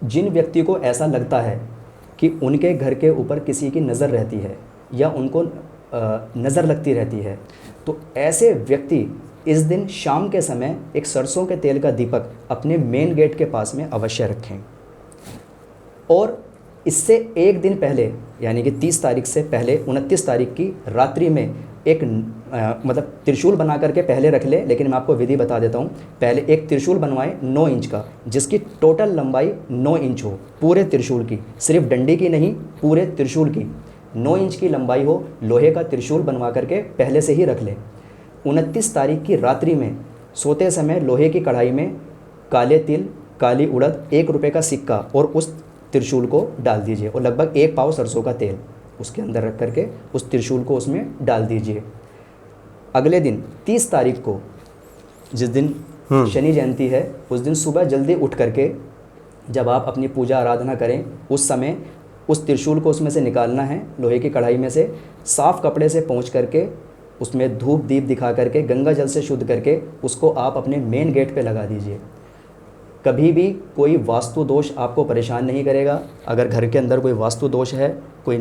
जिन व्यक्ति को ऐसा लगता है कि उनके घर के ऊपर किसी की नज़र रहती है या उनको नज़र लगती रहती है, तो ऐसे व्यक्ति इस दिन शाम के समय एक सरसों के तेल का दीपक अपने मेन गेट के पास में अवश्य रखें। और इससे एक दिन पहले यानी कि 30 तारीख से पहले 29 तारीख की रात्रि में एक मतलब त्रिशूल बना करके पहले रख ले, लेकिन मैं आपको विधि बता देता हूँ। पहले एक त्रिशूल बनवाएं 9 इंच का, जिसकी टोटल लंबाई 9 इंच हो, पूरे त्रिशूल की, सिर्फ डंडी की नहीं, पूरे त्रिशूल की 9 इंच की लंबाई हो। लोहे का त्रिशूल बनवा करके पहले से ही रख लें। 29 तारीख की रात्रि में सोते समय लोहे की कढ़ाई में काले तिल, काली उड़द, 1 रुपये का सिक्का और उस त्रिशूल को डाल दीजिए और लगभग 1 पाव सरसों का तेल उसके अंदर रख करके उस त्रिशूल को उसमें डाल दीजिए। अगले दिन 30 तारीख को, जिस दिन शनि जयंती है, उस दिन सुबह जल्दी उठ करके जब आप अपनी पूजा आराधना करें, उस समय उस त्रिशूल को उसमें से निकालना है, लोहे की कढ़ाई में से साफ़ कपड़े से पोंछ करके उसमें धूप दीप दिखा करके गंगा जल से शुद्ध करके उसको आप अपने मेन गेट पे लगा दीजिए। कभी भी कोई वास्तु दोष आपको परेशान नहीं करेगा। अगर घर के अंदर कोई वास्तु दोष है, कोई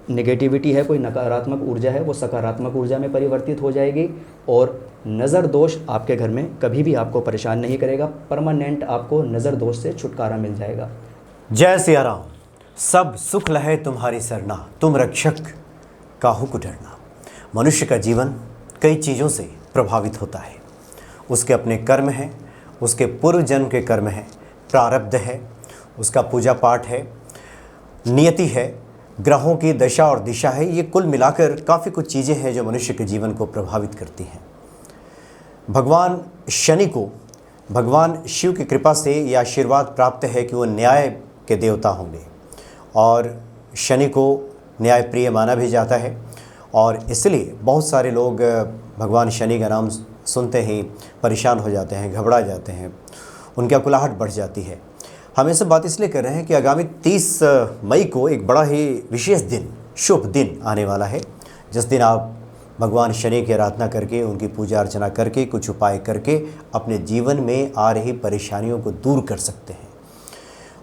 नेगेटिविटी है, कोई नकारात्मक ऊर्जा है, वो सकारात्मक ऊर्जा में परिवर्तित हो जाएगी और नज़र दोष आपके घर में कभी भी आपको परेशान नहीं करेगा। परमानेंट आपको नज़र दोष से छुटकारा मिल जाएगा। जय सिया राम। सब सुख लहे तुम्हारी सरना, तुम रक्षक काहू को डरना। मनुष्य का जीवन कई चीज़ों से प्रभावित होता है। उसके अपने कर्म हैं, उसके पूर्व जन्म के कर्म हैं, प्रारब्ध है, उसका पूजा पाठ है, नियति है, ग्रहों की दशा और दिशा है। ये कुल मिलाकर काफ़ी कुछ चीज़ें हैं जो मनुष्य के जीवन को प्रभावित करती हैं। भगवान शनि को भगवान शिव की कृपा से यह आशीर्वाद प्राप्त है कि वो न्याय के देवता होंगे और शनि को न्याय प्रिय माना भी जाता है और इसलिए बहुत सारे लोग भगवान शनि का नाम सुनते ही परेशान हो जाते हैं, घबरा जाते हैं, उनकी अकुलाहट बढ़ जाती है। हम ये सब बात इसलिए कर रहे हैं कि आगामी 30 मई को एक बड़ा ही विशेष दिन, शुभ दिन आने वाला है, जिस दिन आप भगवान शनि की आराधना करके, उनकी पूजा अर्चना करके, कुछ उपाय करके अपने जीवन में आ रही परेशानियों को दूर कर सकते हैं।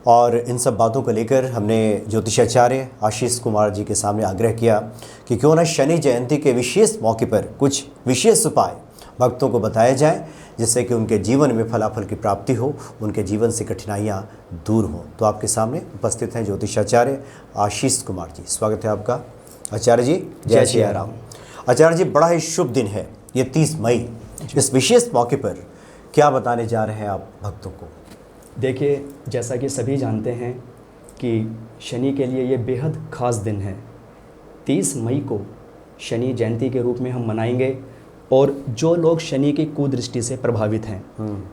और इन सब बातों को लेकर हमने ज्योतिषाचार्य आशीष कुमार जी के सामने आग्रह किया कि क्यों न शनि जयंती के विशेष मौके पर कुछ विशेष उपाय भक्तों को बताए जाएं, जिससे कि उनके जीवन में फलाफल की प्राप्ति हो, उनके जीवन से कठिनाइयां दूर हों। तो आपके सामने उपस्थित हैं ज्योतिषाचार्य आशीष कुमार जी। स्वागत है आपका आचार्य जी। जय श्री राम। आचार्य जी, बड़ा ही शुभ दिन है ये 30 मई। इस विशेष मौके पर क्या बताने जा रहे हैं आप भक्तों को? देखिए, जैसा कि सभी जानते हैं कि शनि के लिए ये बेहद ख़ास दिन है। 30 मई को शनि जयंती के रूप में हम मनाएंगे और जो लोग शनि की कुदृष्टि से प्रभावित हैं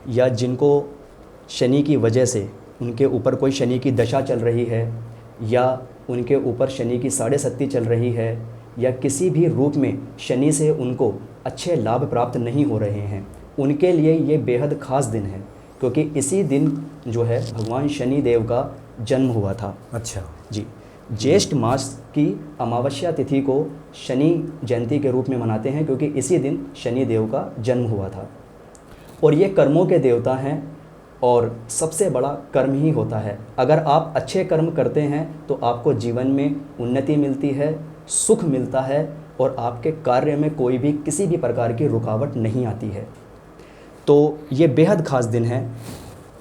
या जिनको शनि की वजह से उनके ऊपर कोई शनि की दशा चल रही है या उनके ऊपर शनि की 7.5 चल रही है या किसी भी रूप में शनि से उनको अच्छे लाभ प्राप्त नहीं हो रहे हैं, उनके लिए ये बेहद ख़ास दिन है, क्योंकि इसी दिन जो है भगवान शनि देव का जन्म हुआ था। अच्छा जी। ज्येष्ठ मास की अमावस्या तिथि को शनि जयंती के रूप में मनाते हैं, क्योंकि इसी दिन शनि देव का जन्म हुआ था और ये कर्मों के देवता हैं और सबसे बड़ा कर्म ही होता है। अगर आप अच्छे कर्म करते हैं तो आपको जीवन में उन्नति मिलती है, सुख मिलता है और आपके कार्य में कोई भी किसी भी प्रकार की रुकावट नहीं आती है। तो ये बेहद ख़ास दिन है।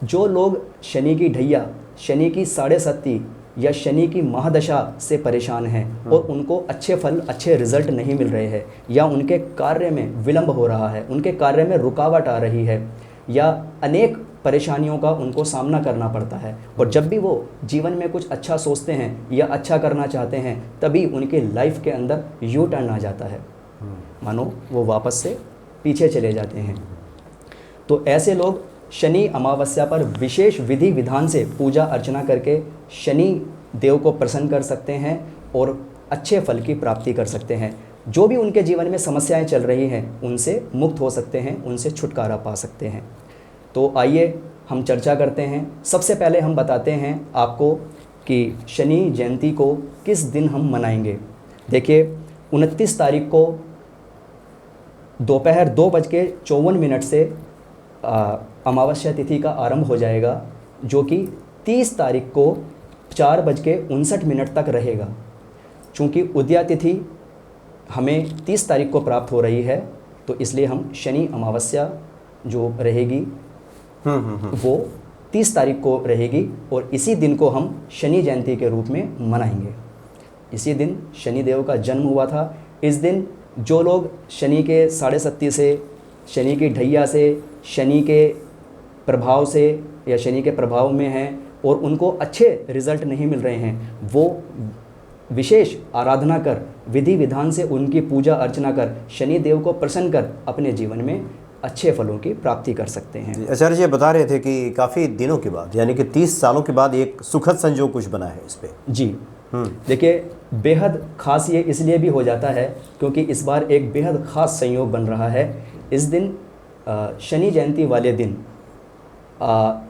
जो लोग शनि की ढैया, शनि की 7.5 या शनि की महादशा से परेशान हैं और उनको अच्छे फल, अच्छे रिजल्ट नहीं मिल रहे हैं या उनके कार्य में विलंब हो रहा है, उनके कार्य में रुकावट आ रही है या अनेक परेशानियों का उनको सामना करना पड़ता है, और जब भी वो जीवन में कुछ अच्छा सोचते हैं या अच्छा करना चाहते हैं तभी उनके लाइफ के अंदर यू टर्न आ जाता है, मानो वो वापस से पीछे चले जाते हैं। तो ऐसे लोग शनि अमावस्या पर विशेष विधि विधान से पूजा अर्चना करके शनि देव को प्रसन्न कर सकते हैं और अच्छे फल की प्राप्ति कर सकते हैं। जो भी उनके जीवन में समस्याएं चल रही हैं उनसे मुक्त हो सकते हैं, उनसे छुटकारा पा सकते हैं। तो आइए हम चर्चा करते हैं। सबसे पहले हम बताते हैं आपको कि शनि जयंती को किस दिन हम मनाएंगे। देखिए, 29 तारीख को दोपहर 2:54 से अमावस्या तिथि का आरंभ हो जाएगा, जो कि 30 तारीख को 4:59 तक रहेगा। चूँकि उदया तिथि हमें 30 तारीख को प्राप्त हो रही है, तो इसलिए हम शनि अमावस्या जो रहेगी वो 30 तारीख को रहेगी और इसी दिन को हम शनि जयंती के रूप में मनाएंगे। इसी दिन शनि देव का जन्म हुआ था। इस दिन जो लोग शनि के 37 से, शनि की ढैया से, शनि के प्रभाव से या शनि के प्रभाव में हैं और उनको अच्छे रिजल्ट नहीं मिल रहे हैं, वो विशेष आराधना कर, विधि विधान से उनकी पूजा अर्चना कर, शनि देव को प्रसन्न कर अपने जीवन में अच्छे फलों की प्राप्ति कर सकते हैं। आचार्य जी बता रहे थे कि काफ़ी दिनों के बाद, यानी कि 30 सालों के बाद एक सुखद संयोग कुछ बना है इस पे। जी देखिए, बेहद खास ये इसलिए भी हो जाता है क्योंकि इस बार एक बेहद खास संयोग बन रहा है। इस दिन शनि जयंती वाले दिन,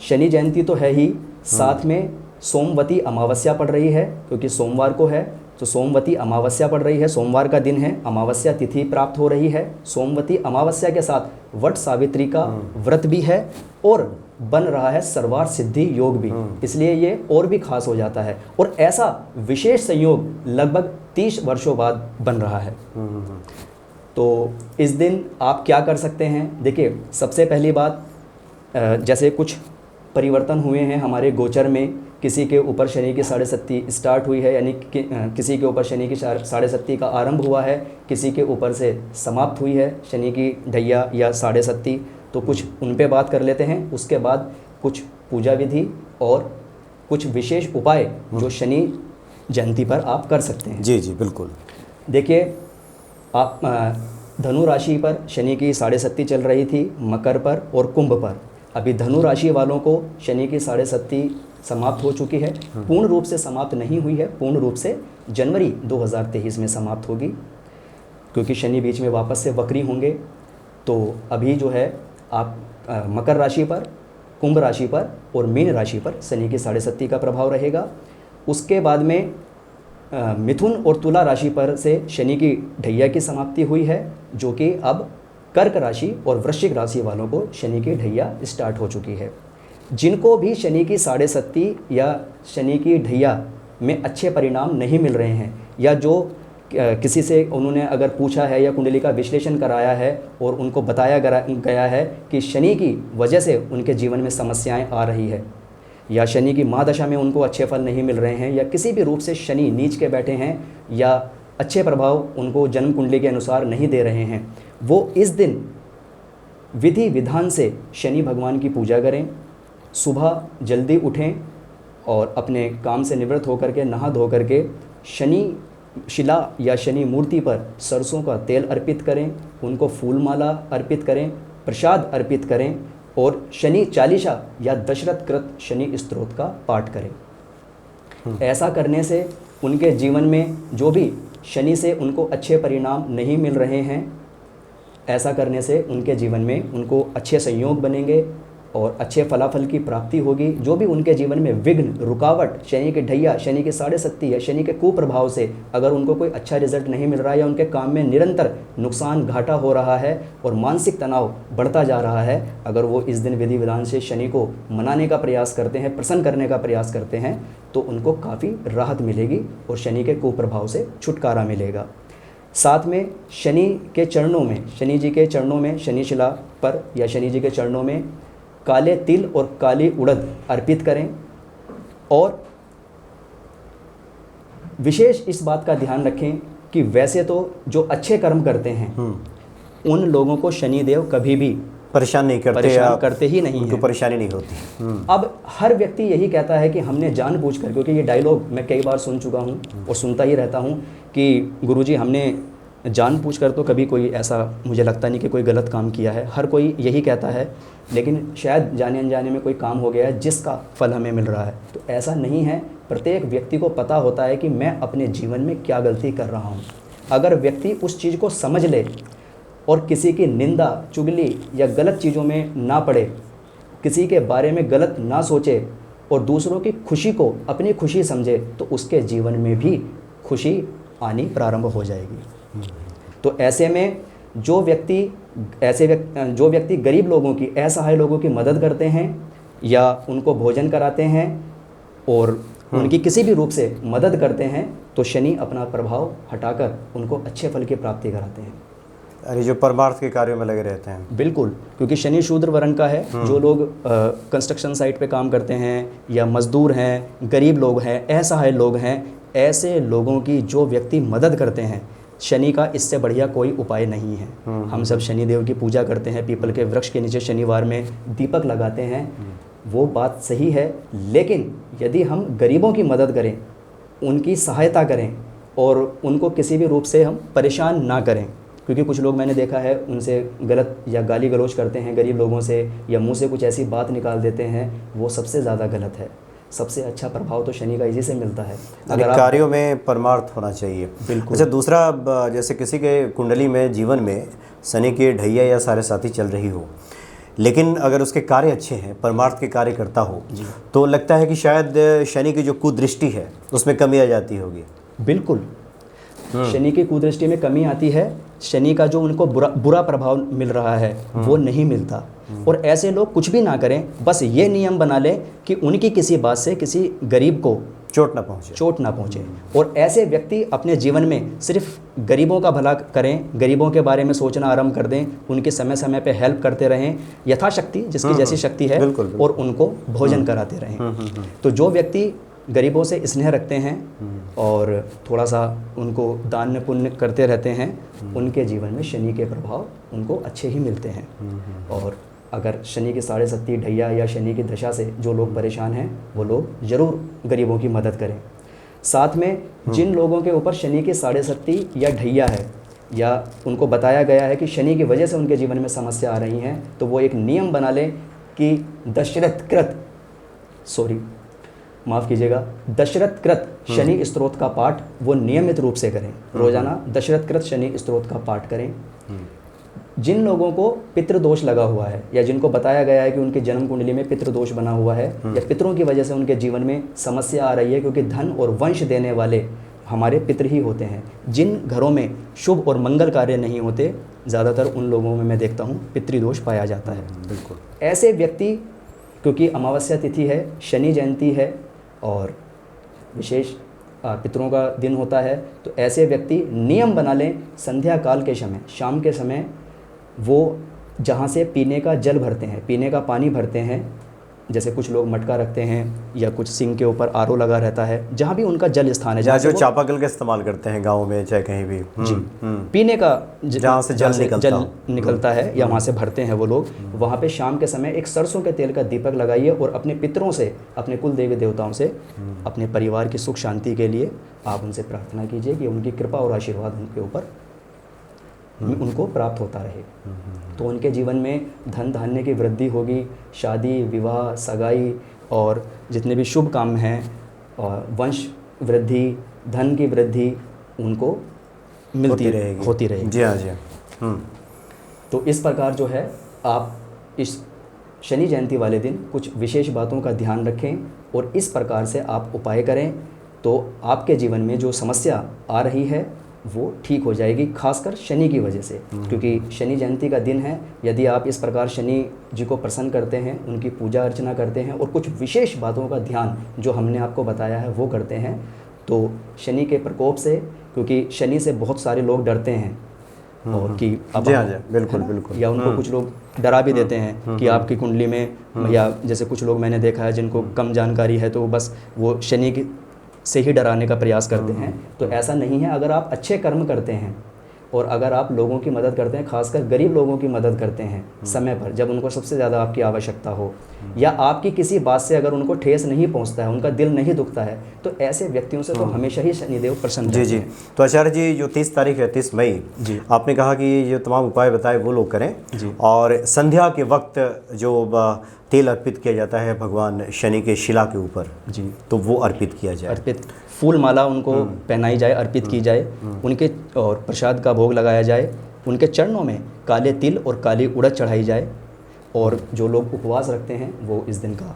शनि जयंती तो है ही, साथ में सोमवती अमावस्या पड़ रही है क्योंकि सोमवार को है, तो सोमवती अमावस्या पड़ रही है, सोमवार का दिन है, अमावस्या तिथि प्राप्त हो रही है। सोमवती अमावस्या के साथ वट सावित्री का व्रत भी है और बन रहा है सर्वार्थ सिद्धि योग भी, इसलिए ये और भी खास हो जाता है। और ऐसा विशेष संयोग लगभग 30 वर्षों बाद बन रहा है। तो इस दिन आप क्या कर सकते हैं? देखिए, सबसे पहली बात, जैसे कुछ परिवर्तन हुए हैं हमारे गोचर में, किसी के ऊपर शनि की 7.5 स्टार्ट हुई है, यानी कि किसी के ऊपर शनि की 7.5 का आरंभ हुआ है, किसी के ऊपर से समाप्त हुई है शनि की ढैया या 7.5। तो कुछ उन पे बात कर लेते हैं। उसके बाद कुछ पूजा विधि और कुछ विशेष उपाय जो शनि जयंती पर आप कर सकते हैं। जी जी बिल्कुल। देखिए, आप धनु राशि पर शनि की 7.5 चल रही थी, मकर पर और कुंभ पर। अभी धनु राशि वालों को शनि की 7.5 समाप्त हो चुकी है, पूर्ण रूप से समाप्त नहीं हुई है, पूर्ण रूप से जनवरी 2023 में समाप्त होगी क्योंकि शनि बीच में वापस से वक्री होंगे। तो अभी जो है आप मकर राशि पर, कुंभ राशि पर और मीन राशि पर शनि की 7.5 का प्रभाव रहेगा। उसके बाद में मिथुन और तुला राशि पर से शनि की ढैया की समाप्ति हुई है, जो कि अब कर्क राशि और वृश्चिक राशि वालों को शनि की ढैया स्टार्ट हो चुकी है। जिनको भी शनि की 7.5 या शनि की ढैया में अच्छे परिणाम नहीं मिल रहे हैं, या जो किसी से उन्होंने अगर पूछा है या कुंडली का विश्लेषण कराया है और उनको बताया गया है कि शनि की वजह से उनके जीवन में समस्याएं आ रही है, या शनि की महादशा में उनको अच्छे फल नहीं मिल रहे हैं, या किसी भी रूप से शनि नीच के बैठे हैं या अच्छे प्रभाव उनको जन्म कुंडली के अनुसार नहीं दे रहे हैं, वो इस दिन विधि विधान से शनि भगवान की पूजा करें। सुबह जल्दी उठें और अपने काम से निवृत्त होकर के नहा धो करके शनि शिला या शनि मूर्ति पर सरसों का तेल अर्पित करें, उनको फूल माला अर्पित करें, प्रसाद अर्पित करें और शनि चालीसा या दशरथ कृत शनि स्तोत्र का पाठ करें। ऐसा करने से उनके जीवन में जो भी शनि से उनको अच्छे परिणाम नहीं मिल रहे हैं, ऐसा करने से उनके जीवन में उनको अच्छे संयोग बनेंगे और अच्छे फलाफल की प्राप्ति होगी। जो भी उनके जीवन में विघ्न, रुकावट, शनि की ढैया, शनि की 7.5 या शनि के कुप्रभाव से अगर उनको कोई अच्छा रिजल्ट नहीं मिल रहा है या उनके काम में निरंतर नुकसान, घाटा हो रहा है और मानसिक तनाव बढ़ता जा रहा है, अगर वो इस दिन विधि विधान से शनि को मनाने का प्रयास करते हैं, प्रसन्न करने का प्रयास करते हैं, तो उनको काफ़ी राहत मिलेगी और शनि के कुप्रभाव से छुटकारा मिलेगा। साथ में शनि के चरणों में, शनि जी के चरणों में, शनि शिला पर या शनि जी के चरणों में काले तिल और काली उड़द अर्पित करें। और विशेष इस बात का ध्यान रखें कि वैसे तो जो अच्छे कर्म करते हैं उन लोगों को शनिदेव कभी भी परेशान नहीं करते, परेशान करते ही नहीं उनको है, परेशानी नहीं होती। अब हर व्यक्ति यही कहता है कि हमने जानबूझकर, क्योंकि ये डायलॉग मैं कई बार सुन चुका हूँ और सुनता ही रहता हूँ कि गुरुजी हमने जानबूझकर तो कभी कोई ऐसा मुझे लगता नहीं कि कोई गलत काम किया है, हर कोई यही कहता है, लेकिन शायद जाने अनजाने में कोई काम हो गया है जिसका फल हमें मिल रहा है। तो ऐसा नहीं है, प्रत्येक व्यक्ति को पता होता है कि मैं अपने जीवन में क्या गलती कर रहा हूँ। अगर व्यक्ति उस चीज़ को समझ ले और किसी की निंदा, चुगली या गलत चीज़ों में ना पड़े, किसी के बारे में गलत ना सोचे और दूसरों की खुशी को अपनी खुशी समझे, तो उसके जीवन में भी खुशी आनी प्रारंभ हो जाएगी। तो ऐसे में जो व्यक्ति गरीब लोगों की, असहाय लोगों की मदद करते हैं या उनको भोजन कराते हैं और उनकी किसी भी रूप से मदद करते हैं तो शनि अपना प्रभाव हटाकर उनको अच्छे फल की प्राप्ति कराते हैं। अरे जो परमार्थ के कार्यों में लगे रहते हैं। बिल्कुल, क्योंकि शनि शूद्र वर्ण का है। जो लोग कंस्ट्रक्शन साइट पे काम करते हैं या मजदूर हैं, गरीब लोग हैं, असहाय लोग हैं, ऐसे लोगों की जो व्यक्ति मदद करते हैं, शनि का इससे बढ़िया कोई उपाय नहीं है। हम सब शनि देव की पूजा करते हैं, पीपल के वृक्ष के नीचे शनिवार में दीपक लगाते हैं, वो बात सही है। लेकिन यदि हम गरीबों की मदद करें, उनकी सहायता करें और उनको किसी भी रूप से हम परेशान ना करें, क्योंकि कुछ लोग मैंने देखा है उनसे गलत या गाली गलौज करते हैं गरीब लोगों से, या मुंह से कुछ ऐसी बात निकाल देते हैं, वो सबसे ज़्यादा गलत है। सबसे अच्छा प्रभाव तो शनि का इसी से मिलता है। अगर कार्यों में परमार्थ होना चाहिए। बिल्कुल। अच्छा, दूसरा, जैसे किसी के कुंडली में, जीवन में शनि की ढैया या साढ़े साथी चल रही हो, लेकिन अगर उसके कार्य अच्छे हैं, परमार्थ के कार्य करता हो, तो लगता है कि शायद शनि की जो कुदृष्टि है उसमें कमी आ जाती होगी। बिल्कुल, शनि की कुदृष्टि में कमी आती है। शनि का जो उनको बुरा प्रभाव मिल रहा है वो नहीं मिलता। और ऐसे लोग कुछ भी ना करें, बस ये नियम बना लें कि उनकी किसी बात से किसी गरीब को चोट ना पहुंचे। और ऐसे व्यक्ति अपने जीवन में सिर्फ गरीबों का भला करें, गरीबों के बारे में सोचना आरंभ कर दें, उनके समय समय पे हेल्प करते रहें यथाशक्ति, जिसकी जैसी शक्ति है। बिल्कुल। और उनको भोजन कराते रहें। तो जो व्यक्ति गरीबों से स्नेह रखते हैं और थोड़ा सा उनको दान पुण्य करते रहते हैं, उनके जीवन में शनि के प्रभाव उनको अच्छे ही मिलते हैं। और अगर शनि की साढ़े सत्ती ढैया या शनि की दशा से जो लोग परेशान हैं, वो लोग ज़रूर गरीबों की मदद करें। साथ में जिन लोगों के ऊपर शनि की साढ़े सत्ती या ढैया है, या उनको बताया गया है कि शनि की वजह से उनके जीवन में समस्या आ रही हैं, तो वो एक नियम बना लें कि दशरथ कृत शनि स्तोत्र का पाठ वो नियमित रूप से करें। रोजाना दशरथ कृत शनि स्तोत्र का पाठ करें। जिन लोगों को पितृदोष लगा हुआ है, या जिनको बताया गया है कि उनके जन्म कुंडली में पितृदोष बना हुआ है, या पितरों की वजह से उनके जीवन में समस्या आ रही है, क्योंकि धन और वंश देने वाले हमारे पितृ ही होते हैं। जिन घरों में शुभ और मंगल कार्य नहीं होते, ज़्यादातर उन लोगों में मैं देखता हूँ पितृदोष पाया जाता है। बिल्कुल। ऐसे व्यक्ति, क्योंकि अमावस्या तिथि है, शनि जयंती है और विशेष पितरों का दिन होता है, तो ऐसे व्यक्ति नियम बना लें, संध्या काल के समय, शाम के समय, वो जहाँ से पीने का जल भरते हैं, पीने का पानी भरते हैं, जैसे कुछ लोग मटका रखते हैं या कुछ सिंक के ऊपर आरओ लगा रहता है, जहाँ भी उनका जल स्थान है, जहाँ जो चापाकल का इस्तेमाल करते हैं गाँव में चाहे कहीं भी, जी, पीने का जहाँ से जल निकलता है या वहाँ से भरते हैं वो लोग, वहाँ पे शाम के समय एक सरसों के तेल का दीपक लगाइए और अपने पितरों से, अपने कुल देवी देवताओं से, अपने परिवार की सुख शांति के लिए आप उनसे प्रार्थना कीजिए कि उनकी कृपा और आशीर्वाद उनके ऊपर उनको प्राप्त होता रहे। तो उनके जीवन में धन धान्य की वृद्धि होगी, शादी विवाह सगाई और जितने भी शुभ काम हैं, और वंश वृद्धि, धन की वृद्धि उनको होती रहेगी। जी हाँ। तो इस प्रकार जो है, आप इस शनि जयंती वाले दिन कुछ विशेष बातों का ध्यान रखें और इस प्रकार से आप उपाय करें, तो आपके जीवन में जो समस्या आ रही है वो ठीक हो जाएगी, खासकर शनि की वजह से। क्योंकि शनि जयंती का दिन है, यदि आप इस प्रकार शनि जी को प्रसन्न करते हैं, उनकी पूजा अर्चना करते हैं और कुछ विशेष बातों का ध्यान जो हमने आपको बताया है वो करते हैं, तो शनि के प्रकोप से, क्योंकि शनि से बहुत सारे लोग डरते हैं और कि अब बिल्कुल, या उनको कुछ लोग डरा भी देते हैं कि आपकी कुंडली में, या जैसे कुछ लोग मैंने देखा है जिनको कम जानकारी है, तो बस वो शनि से ही डराने का प्रयास करते हैं। तो ऐसा नहीं है। अगर आप अच्छे कर्म करते हैं और अगर आप लोगों की मदद करते हैं, खासकर गरीब लोगों की मदद करते हैं समय पर, जब उनको सबसे ज़्यादा आपकी आवश्यकता हो, या आपकी किसी बात से अगर उनको ठेस नहीं पहुंचता है, उनका दिल नहीं दुखता है, तो ऐसे व्यक्तियों से तो हमेशा ही शनिदेव प्रसन्न रहते हैं। तो आचार्य जी, जो 30 तारीख है, 30 मई जी, आपने कहा कि ये तमाम उपाय बताए वो लोग करें जी। और संध्या के वक्त जो तेल अर्पित किया जाता है भगवान शनि के शिला के ऊपर जी, तो वो अर्पित किया जाए, फूल माला उनको पहनाई जाए, अर्पित की जाए, उनके और प्रसाद का भोग लगाया जाए, उनके चरणों में काले तिल और काली उड़द चढ़ाई जाए। और जो लोग उपवास रखते हैं वो इस दिन का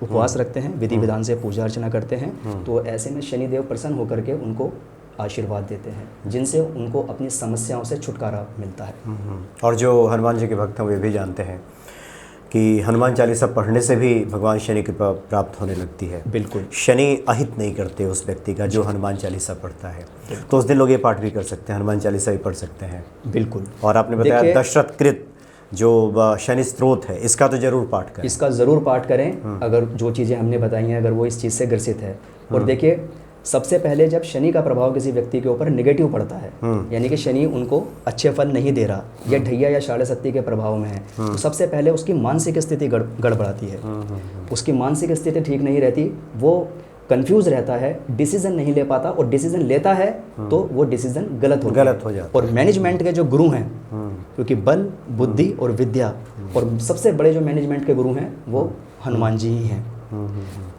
उपवास रखते हैं, विधि विधान से पूजा अर्चना करते हैं, तो ऐसे में शनिदेव प्रसन्न होकर के उनको आशीर्वाद देते हैं, जिनसे उनको अपनी समस्याओं से छुटकारा मिलता है। और जो हनुमान जी के भक्त हैं वे भी जानते हैं कि हनुमान चालीसा पढ़ने से भी भगवान शनि की कृपा प्राप्त होने लगती है। बिल्कुल। शनि अहित नहीं करते उस व्यक्ति का जो हनुमान चालीसा पढ़ता है। तो उस दिन लोग ये पाठ भी कर सकते हैं, हनुमान चालीसा भी पढ़ सकते हैं। बिल्कुल। और आपने बताया दशरथ कृत जो शनि स्त्रोत है, इसका तो जरूर पाठ करें। इसका ज़रूर पाठ करें अगर जो चीज़ें हमने बताई हैं, अगर वो इस चीज़ से ग्रसित है। और देखिए, सबसे पहले जब शनि का प्रभाव किसी व्यक्ति के ऊपर नेगेटिव पड़ता है, यानी कि शनि उनको अच्छे फल नहीं दे रहा, या ढैया या साढ़े सत्ती के प्रभाव में है, तो सबसे पहले उसकी मानसिक स्थिति गड़बड़ाती है। उसकी मानसिक स्थिति ठीक नहीं रहती, वो कंफ्यूज रहता है, डिसीजन नहीं ले पाता, और डिसीजन लेता है तो वो डिसीजन गलत हो जाता है। और मैनेजमेंट के जो गुरु हैं, क्योंकि बल, बुद्धि और विद्या, और सबसे बड़े जो मैनेजमेंट के गुरु हैं वो हनुमान जी ही हैं।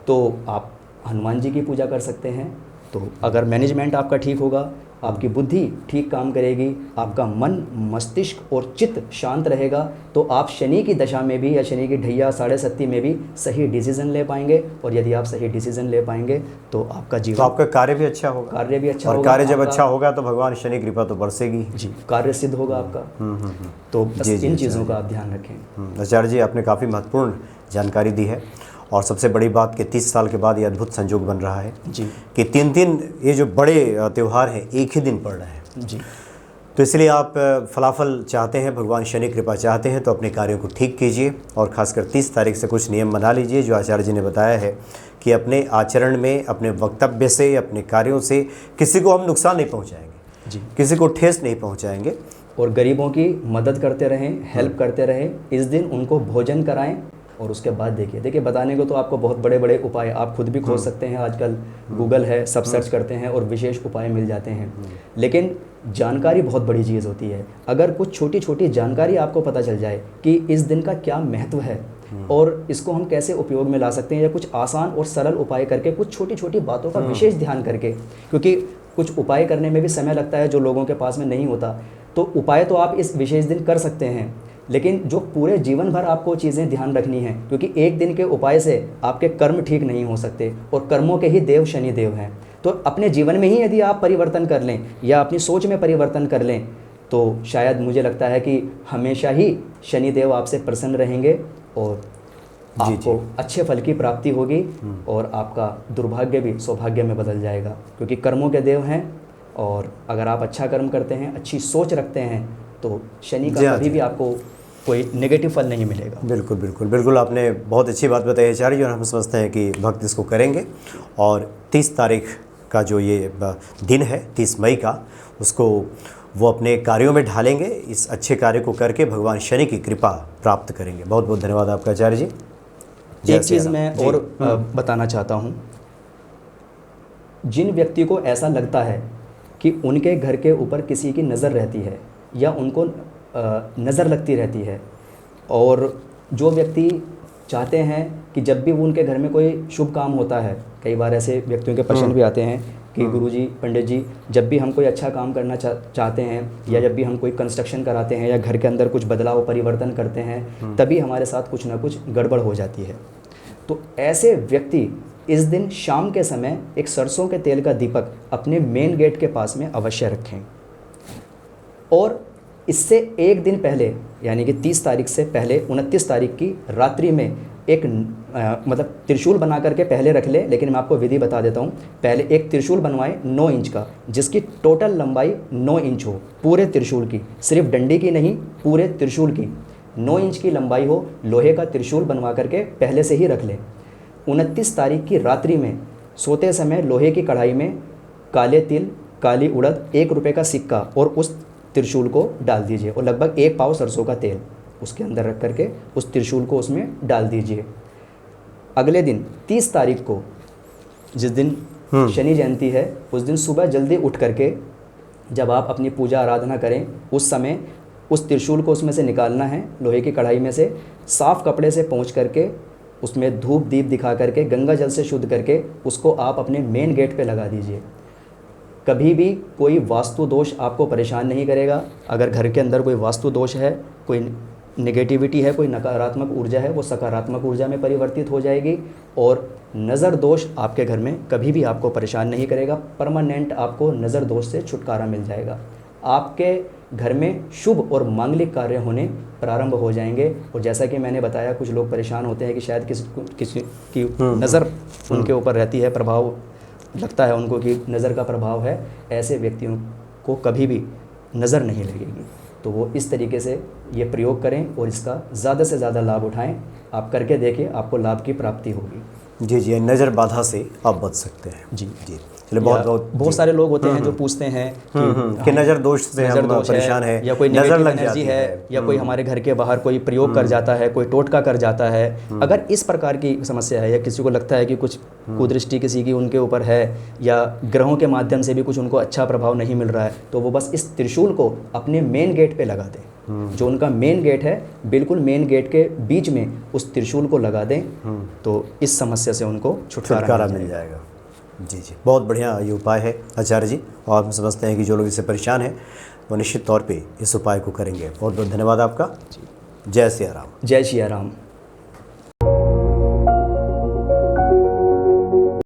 तो आप हनुमान जी की पूजा कर सकते हैं। तो अगर मैनेजमेंट आपका ठीक होगा, आपकी बुद्धि ठीक काम करेगी, आपका मन, मस्तिष्क और चित्त शांत रहेगा, तो आप शनि की दशा में भी या शनि की ढैया साढ़े सत्ती में भी सही डिसीजन ले पाएंगे। और यदि आप सही डिसीजन ले पाएंगे तो आपका जीवन, तो आपका कार्य भी अच्छा होगा। कार्य भी अच्छा और होगा। कार्य जब अच्छा होगा तो भगवान शनि कृपा तो बरसेगी जी, कार्य सिद्ध होगा आपका। तो बस इन चीज़ों का आप ध्यान रखें। आचार्य जी, आपने काफ़ी महत्वपूर्ण जानकारी दी है। और सबसे बड़ी बात कि 30 साल के बाद ये अद्भुत संयोग बन रहा है जी, कि 3 दिन ये जो बड़े त्यौहार हैं एक ही दिन पड़ रहे हैं जी। तो इसलिए आप फलाफल चाहते हैं, भगवान शनि कृपा चाहते हैं, तो अपने कार्यों को ठीक कीजिए। और ख़ासकर 30 तारीख से कुछ नियम बना लीजिए जो आचार्य जी ने बताया है कि अपने आचरण में, अपने वक्तव्य से, अपने कार्यों से किसी को हम नुकसान नहीं पहुँचाएँगे जी, किसी को ठेस नहीं पहुँचाएँगे। और गरीबों की मदद करते रहें, हेल्प करते रहें। इस दिन उनको भोजन कराएं। और उसके बाद देखिए बताने को तो आपको बहुत बड़े बड़े उपाय आप खुद भी खोज सकते हैं। आजकल गूगल है, सब सर्च करते हैं और विशेष उपाय मिल जाते हैं। लेकिन जानकारी बहुत बड़ी चीज़ होती है। अगर कुछ छोटी छोटी जानकारी आपको पता चल जाए कि इस दिन का क्या महत्व है और इसको हम कैसे उपयोग में ला सकते हैं, या कुछ आसान और सरल उपाय करके, कुछ छोटी छोटी बातों का विशेष ध्यान करके, क्योंकि कुछ उपाय करने में भी समय लगता है जो लोगों के पास में नहीं होता। तो उपाय तो आप इस विशेष दिन कर सकते हैं, लेकिन जो पूरे जीवन भर आपको चीज़ें ध्यान रखनी हैं, क्योंकि एक दिन के उपाय से आपके कर्म ठीक नहीं हो सकते, और कर्मों के ही देव शनि देव हैं। तो अपने जीवन में ही यदि आप परिवर्तन कर लें या अपनी सोच में परिवर्तन कर लें, तो शायद मुझे लगता है कि हमेशा ही शनि देव आपसे प्रसन्न रहेंगे और आपको अच्छे फल की प्राप्ति होगी, और आपका दुर्भाग्य भी सौभाग्य में बदल जाएगा, क्योंकि कर्मों के देव हैं। और अगर आप अच्छा कर्म करते हैं, अच्छी सोच रखते हैं, तो शनि का कभी भी आपको कोई नेगेटिव फल नहीं मिलेगा। बिल्कुल बिल्कुल बिल्कुल, आपने बहुत अच्छी बात बताई आचार्य जी, और हम समझते हैं कि भक्त इसको करेंगे। और 30 तारीख का जो ये दिन है, 30 मई का, उसको वो अपने कार्यों में ढालेंगे। इस अच्छे कार्य को करके भगवान शनि की कृपा प्राप्त करेंगे। बहुत बहुत धन्यवाद आपका आचार्य जी। एक चीज़ मैं और बताना चाहता हूँ, जिन व्यक्ति को ऐसा लगता है कि उनके घर के ऊपर किसी की नज़र रहती है या उनको नज़र लगती रहती है, और जो व्यक्ति चाहते हैं कि जब भी उनके घर में कोई शुभ काम होता है, कई बार ऐसे व्यक्तियों के प्रश्न भी आते हैं कि गुरुजी, पंडित जी, जब भी हम कोई अच्छा काम करना चाहते हैं, या जब भी हम कोई कंस्ट्रक्शन कराते हैं या घर के अंदर कुछ बदलाव परिवर्तन करते हैं, तभी हमारे साथ कुछ ना कुछ गड़बड़ हो जाती है। तो ऐसे व्यक्ति इस दिन शाम के समय एक सरसों के तेल का दीपक अपने मेन गेट के पास में अवश्य रखें। और इससे एक दिन पहले, यानी कि 30 तारीख से पहले 29 तारीख की रात्रि में एक मतलब त्रिशूल बना करके पहले रख ले। लेकिन मैं आपको विधि बता देता हूँ। पहले एक त्रिशूल बनवाएं 9 इंच का, जिसकी टोटल लंबाई 9 इंच हो, पूरे त्रिशूल की, सिर्फ डंडी की नहीं, पूरे त्रिशूल की 9 इंच की लंबाई हो। लोहे का त्रिशूल बनवा करके पहले से ही रख लें। 29 तारीख की रात्रि में सोते समय लोहे की कढ़ाई में काले तिल, काली उड़द, 1 रुपये का सिक्का और उस त्रिशूल को डाल दीजिए, और लगभग 1 पाव सरसों का तेल उसके अंदर रख करके उस त्रिशूल को उसमें डाल दीजिए। अगले दिन 30 तारीख को, जिस दिन शनि जयंती है, उस दिन सुबह जल्दी उठ करके जब आप अपनी पूजा आराधना करें, उस समय उस त्रिशूल को उसमें से निकालना है, लोहे की कढ़ाई में से साफ़ कपड़े से पोंछ करके उसमें धूप दीप दिखा करके गंगा जल से शुद्ध करके उसको आप अपने मेन गेट पे लगा दीजिए। कभी भी कोई वास्तु दोष आपको परेशान नहीं करेगा। अगर घर के अंदर कोई वास्तु दोष है, कोई नेगेटिविटी है, कोई नकारात्मक ऊर्जा है, वो सकारात्मक ऊर्जा में परिवर्तित हो जाएगी, और नज़र दोष आपके घर में कभी भी आपको परेशान नहीं करेगा। परमानेंट आपको नज़र दोष से छुटकारा मिल जाएगा। आपके घर में शुभ और मांगलिक कार्य होने प्रारंभ हो जाएंगे। और जैसा कि मैंने बताया, कुछ लोग परेशान होते हैं कि शायद किसी की नज़र उनके ऊपर रहती है, प्रभाव लगता है उनको कि नज़र का प्रभाव है। ऐसे व्यक्तियों को कभी भी नज़र नहीं लगेगी। तो वो इस तरीके से ये प्रयोग करें और इसका ज़्यादा से ज़्यादा लाभ उठाएं। आप करके देखिए, आपको लाभ की प्राप्ति होगी। जी जी, नज़र बाधा से आप बच सकते हैं। जी जी, चलिए, बहुत सारे लोग होते हैं जो पूछते हैं कि नज़र दोष से हम परेशान है, या कोई नज़र लग एनर्जी जाती है, या कोई हमारे घर के बाहर कोई प्रयोग कर जाता है, कोई टोटका कर जाता है। अगर इस प्रकार की समस्या है, या किसी को लगता है कि कुछ कुदृष्टि किसी की उनके ऊपर है, या ग्रहों के माध्यम से भी कुछ उनको अच्छा प्रभाव नहीं मिल रहा है, तो वो बस इस त्रिशूल को अपने मेन गेट पे लगा दें। जो उनका मेन गेट है, बिल्कुल मेन गेट के बीच में उस त्रिशूल को लगा दें, तो इस समस्या से उनको छुटकारा मिल जाएगा। जी जी, बहुत बढ़िया ये उपाय है आचार्य जी, और हम समझते हैं कि जो लोग इससे परेशान हैं वो निश्चित तौर पे इस उपाय को करेंगे। बहुत बहुत धन्यवाद आपका। जय सिया राम। जय सिया राम।